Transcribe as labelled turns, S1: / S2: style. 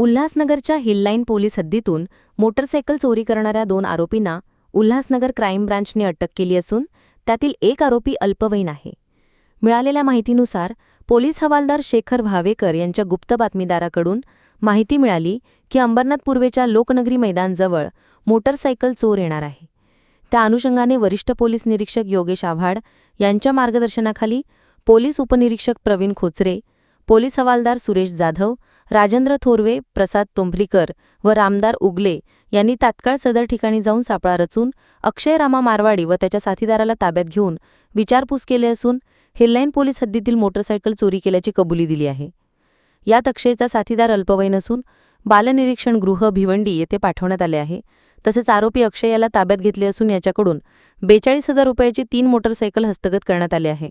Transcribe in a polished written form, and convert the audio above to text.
S1: उल्हासनगरच्या हिललाईन पोलीस हद्दीतून मोटरसायकल चोरी करणाऱ्या 2 आरोपींना उल्हासनगर क्राईम ब्रांचने अटक केली असून त्यातील एक आरोपी अल्पवयीन आहे. मिळालेल्या माहितीनुसार पोलीस हवालदार शेखर भावेकर यांच्या गुप्त बातमीदाराकडून माहिती मिळाली की अंबरनाथ पूर्वेच्या लोकनगरी मैदानजवळ मोटरसायकल चोर येणार आहे. त्या अनुषंगाने वरिष्ठ पोलीस निरीक्षक योगेश आव्हाड यांच्या मार्गदर्शनाखाली पोलीस उपनिरीक्षक प्रवीण खोचरे, पोलीस हवालदार सुरेश जाधव, राजेंद्र थोरवे, प्रसाद तोंभलीकर व रामदार उगले यांनी तात्काळ सदर ठिकाणी जाऊन सापळा रचून अक्षय रामा मारवाडी व त्याच्या साथीदाराला ताब्यात घेऊन विचारपूस केली असून हिललाईन पोलीस हद्दीतील मोटरसायकल चोरी केल्याची कबुली दिली आहे. यात अक्षयचा साथीदार अल्पवयीन असून बालनिरीक्षण गृह भिवंडी येथे पाठवण्यात आले आहे. तसेच आरोपी अक्षय याला ताब्यात घेतले असून याच्याकडून 42,000 रुपयाची 3 मोटरसायकल हस्तगत करण्यात आले आहे.